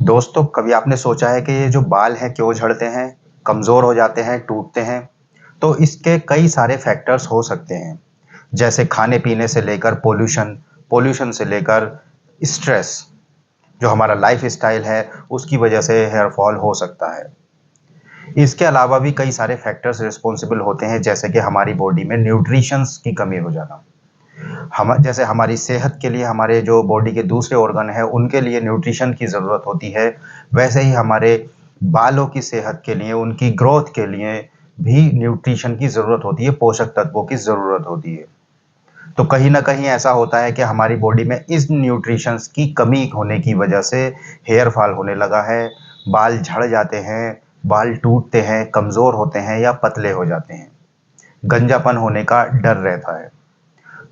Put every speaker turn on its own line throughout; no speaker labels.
दोस्तों, कभी आपने सोचा है कि ये जो बाल हैं क्यों झड़ते हैं, कमज़ोर हो जाते हैं, टूटते हैं? तो इसके कई सारे फैक्टर्स हो सकते हैं, जैसे खाने-पीने से लेकर पॉल्यूशन, पॉल्यूशन से लेकर स्ट्रेस, जो हमारा लाइफ़स्टाइल है, उसकी वजह से हेयर फॉल हो सकता है। इसके अलावा भी कई सारे फैक्टर्स रिस्पॉन्सिबल होते हैं, जैसे कि हमारी बॉडी में न्यूट्रिशंस की कमी हो जाना। हम जैसे हमारी सेहत के लिए हमारे जो बॉडी के दूसरे ऑर्गन हैं, उनके लिए न्यूट्रिशन की ज़रूरत होती है, वैसे ही हमारे बालों की सेहत के लिए, उनकी ग्रोथ के लिए भी न्यूट्रिशन की ज़रूरत होती है, पोषक तत्वों की ज़रूरत होती है। तो कहीं न कहीं ऐसा होता है कि हमारी बॉडी में इस न्यूट्रिशंस की कमी होने की वजह से हेयर फॉल होने लगा है, बाल झड़ जाते हैं, बाल टूटते हैं, कमज़ोर होते हैं या पतले हो जाते हैं। गंजापन होने का डर रहता है।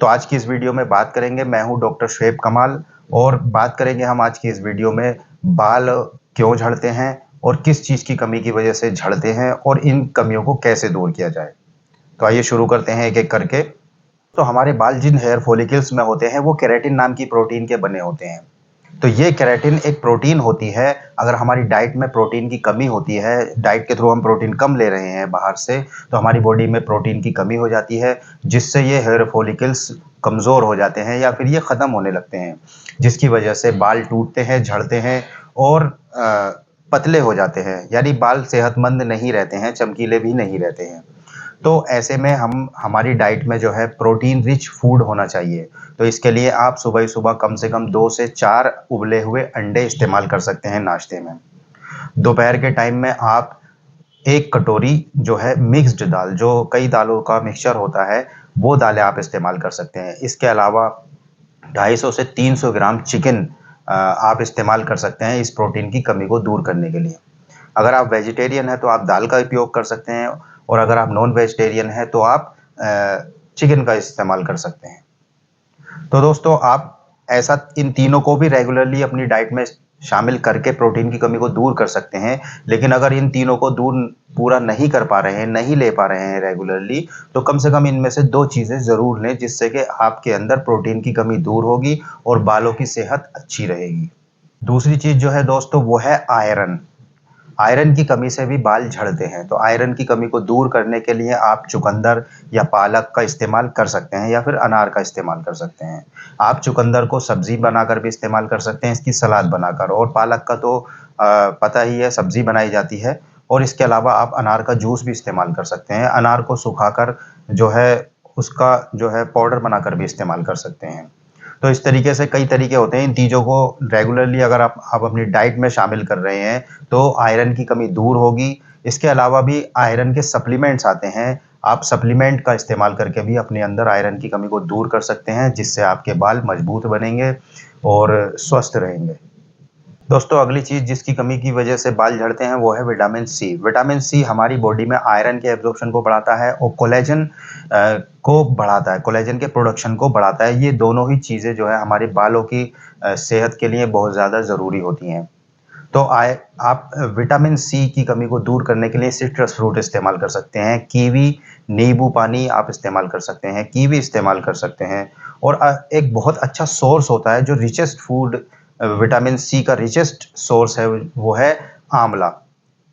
तो आज की इस वीडियो में बात करेंगे, मैं हूँ डॉक्टर शुएब कमाल और बात करेंगे हम आज की इस वीडियो में बाल क्यों झड़ते हैं और किस चीज़ की कमी की वजह से झड़ते हैं और इन कमियों को कैसे दूर किया जाए। तो आइए शुरू करते हैं एक-एक करके। तो हमारे बाल जिन हेयर फॉलिकल्स में होते हैं वो केराटिन नाम की प्रोटीन के बने होते हैं। तो ये केराटिन एक प्रोटीन होती है, अगर हमारी डाइट में प्रोटीन की कमी होती है, डाइट के थ्रू हम प्रोटीन कम ले रहे हैं बाहर से, तो हमारी बॉडी में प्रोटीन की कमी हो जाती है, जिससे ये हेयर फॉलिकल्स कमज़ोर हो जाते हैं या फिर ये ख़त्म होने लगते हैं, जिसकी वजह से बाल टूटते हैं, झड़ते हैं और पतले हो जाते हैं, यानी बाल सेहतमंद नहीं रहते हैं, चमकीले भी नहीं रहते हैं। तो ऐसे में हम हमारी डाइट में जो है प्रोटीन रिच फूड होना चाहिए। तो इसके लिए आप सुबह-सुबह कम से कम 2 से 4 उबले हुए अंडे इस्तेमाल कर सकते हैं नाश्ते में। दोपहर के टाइम में आप 1 कटोरी जो है मिक्स्ड दाल, जो कई दालों का मिक्सचर होता है, वो दालें आप इस्तेमाल कर सकते हैं। इसके अलावा 250 से 300 ग्राम चिकन आप इस्तेमाल कर सकते हैं इस प्रोटीन की कमी को दूर करने के लिए। अगर आप वेजिटेरियन हैं तो आप दाल का उपयोग कर सकते हैं और अगर आप नॉन वेजिटेरियन हैं तो आप चिकन का इस्तेमाल कर सकते हैं। तो दोस्तों आप ऐसा इन तीनों को भी रेगुलरली अपनी डाइट में शामिल करके प्रोटीन की कमी को दूर कर सकते हैं। लेकिन अगर इन तीनों को दूर पूरा नहीं कर पा रहे हैं, नहीं ले पा रहे हैं रेगुलरली, तो कम से कम इनमें से 2 चीज़ें ज़रूर लें, जिससे कि आपके अंदर प्रोटीन की कमी दूर होगी और बालों की सेहत अच्छी रहेगी। दूसरी चीज़ जो है दोस्तों वो है आयरन। आयरन की कमी से भी बाल झड़ते हैं, तो आयरन की कमी को दूर करने के लिए आप चुकंदर या पालक का इस्तेमाल कर सकते हैं या फिर अनार का इस्तेमाल कर सकते हैं। आप चुकंदर को सब्ज़ी बनाकर भी इस्तेमाल कर सकते हैं, इसकी सलाद बनाकर, और पालक का तो पता ही है सब्ज़ी बनाई जाती है, और इसके अलावा आप अनार का जूस भी इस्तेमाल कर सकते हैं। अनार को सुखाकर जो है उसका जो है पाउडर बनाकर भी इस्तेमाल कर सकते हैं। तो इस तरीके से कई तरीके होते हैं, इन चीज़ों को रेगुलरली अगर आप अपनी डाइट में शामिल कर रहे हैं, तो आयरन की कमी दूर होगी। इसके अलावा भी आयरन के सप्लीमेंट्स आते हैं, आप सप्लीमेंट का इस्तेमाल करके भी अपने अंदर आयरन की कमी को दूर कर सकते हैं, जिससे आपके बाल मजबूत बनेंगे और स्वस्थ रहेंगे। दोस्तों अगली चीज़ जिसकी कमी की वजह से बाल झड़ते हैं वो है विटामिन सी। विटामिन सी हमारी बॉडी में आयरन के एब्ज़ॉर्प्शन को बढ़ाता है और कोलेजन को बढ़ाता है, कोलेजन के प्रोडक्शन को बढ़ाता है। ये दोनों ही चीज़ें जो है हमारे बालों की सेहत के लिए बहुत ज़्यादा ज़रूरी होती हैं। तो आप विटामिन सी की कमी को दूर करने के लिए सिट्रस फ्रूट इस्तेमाल कर सकते हैं। कीवी, नींबू पानी आप इस्तेमाल कर सकते हैं, कीवी इस्तेमाल कर सकते हैं, और एक बहुत अच्छा सोर्स होता है जो रिचेस्ट फूड विटामिन सी का रिचेस्ट सोर्स है, वो है आंवला।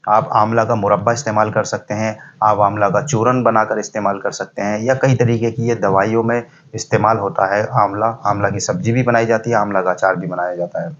आप आंवला का मुरब्बा इस्तेमाल कर सकते हैं, आप आंवला का चूरन बनाकर इस्तेमाल कर सकते हैं, या कई तरीके की ये दवाइयों में इस्तेमाल होता है आंवला। आंवला की सब्ज़ी भी बनाई जाती है, आंवला का अचार भी बनाया जाता है।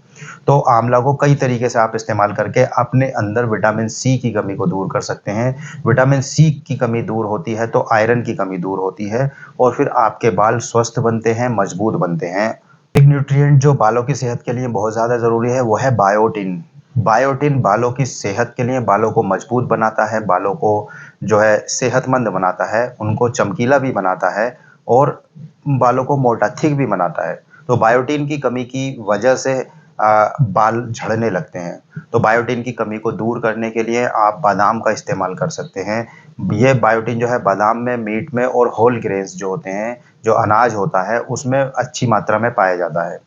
तो आंवला को कई तरीके से आप इस्तेमाल करके अपने अंदर विटामिन सी की कमी को दूर कर सकते हैं। विटामिन सी की कमी दूर होती है तो आयरन की कमी दूर होती है और फिर आपके बाल स्वस्थ बनते हैं, मजबूत बनते हैं। एक न्यूट्रिएंट जो बालों की सेहत के लिए बहुत ज़्यादा ज़रूरी है वो है बायोटिन। बायोटिन बालों की सेहत के लिए, बालों को मजबूत बनाता है, बालों को जो है सेहतमंद बनाता है, उनको चमकीला भी बनाता है और बालों को मोटा थिक भी बनाता है। तो बायोटिन की कमी की वजह से बाल झड़ने लगते हैं। तो बायोटिन की कमी को दूर करने के लिए आप बादाम का इस्तेमाल कर सकते हैं। ये बायोटिन जो है बादाम में, मीट में और होल ग्रेन्स जो होते हैं, जो अनाज होता है, उसमें अच्छी मात्रा में पाया जाता है।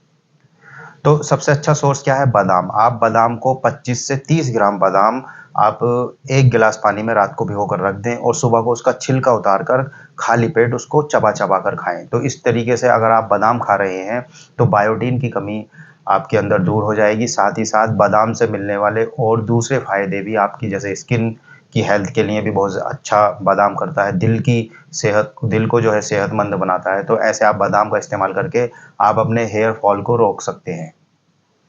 तो सबसे अच्छा सोर्स क्या है? बादाम। आप बादाम को 25 से 30 ग्राम बादाम आप 1 गिलास पानी में रात को भिगोकर रख दें और सुबह को उसका छिलका उतार कर खाली पेट उसको चबा-चबा कर खाएँ। तो इस तरीके से अगर आप बादाम खा रहे हैं, तो बायोटिन की कमी आपके अंदर दूर हो जाएगी। साथ ही साथ बादाम से मिलने वाले और दूसरे फ़ायदे भी आपकी, जैसे स्किन की हेल्थ के लिए भी बहुत अच्छा बादाम करता है, दिल को जो है सेहतमंद बनाता है। तो ऐसे आप बादाम का इस्तेमाल करके आप अपने हेयर फॉल को रोक सकते हैं।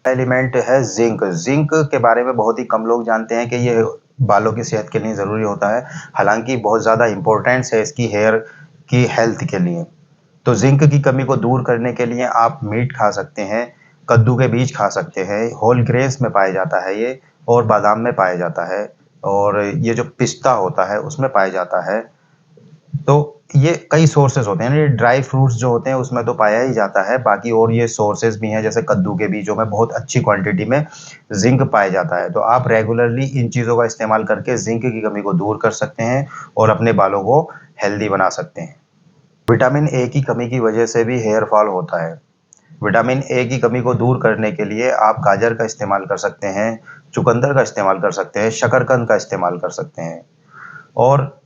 एलिमेंट है जिंक। जिंक के बारे में बहुत ही कम लोग जानते हैं कि ये बालों की सेहत के लिए ज़रूरी होता है। हालांकि बहुत ज़्यादा इम्पोर्टेंस है इसकी हेयर की हेल्थ के लिए। तो जिंक की कमी को दूर करने के लिए आप मीट खा सकते हैं, कद्दू के बीज खा सकते हैं, होल ग्रेन्स में पाया जाता है ये, और बादाम में पाया जाता है, और ये जो पिस्ता होता है उसमें पाया जाता है। तो ये कई सोर्सेज होते हैं, ये ड्राई फ्रूट्स जो होते हैं उसमें तो पाया ही जाता है, बाकी और ये सोर्सेज भी हैं, जैसे कद्दू के बीजों में बहुत अच्छी क्वांटिटी में जिंक पाया जाता है। तो आप रेगुलरली इन चीज़ों का इस्तेमाल करके जिंक की कमी को दूर कर सकते हैं और अपने बालों को हेल्दी बना सकते हैं। विटामिन ए की कमी की वजह से भी हेयर फॉल होता है। विटामिन ए की कमी को दूर करने के लिए आप गाजर का इस्तेमाल कर सकते हैं, चुकंदर का इस्तेमाल कर सकते हैं, शकरकंद का इस्तेमाल कर सकते हैं, और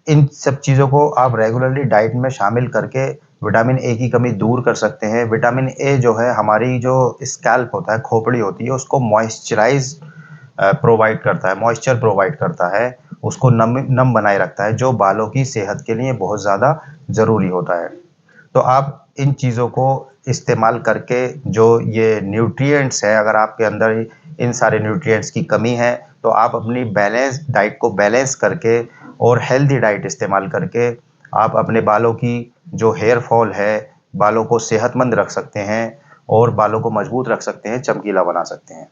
इन सब चीज़ों को आप रेगुलरली डाइट में शामिल करके विटामिन ए की कमी दूर कर सकते हैं। विटामिन ए जो है हमारी जो स्कैल्प होता है, खोपड़ी होती है, उसको मॉइस्चराइज प्रोवाइड करता है, मॉइस्चर प्रोवाइड करता है, उसको नम बनाए रखता है, जो बालों की सेहत के लिए बहुत ज़्यादा ज़रूरी होता है। तो आप इन चीज़ों को इस्तेमाल करके जो ये न्यूट्रिएंट्स है, अगर आपके अंदर इन सारे न्यूट्रिएंट्स की कमी है, तो आप अपनी बैलेंस डाइट को बैलेंस करके और हेल्दी डाइट इस्तेमाल करके आप अपने बालों की जो हेयर फॉल है, बालों को सेहतमंद रख सकते हैं और बालों को मजबूत रख सकते हैं, चमकीला बना सकते हैं।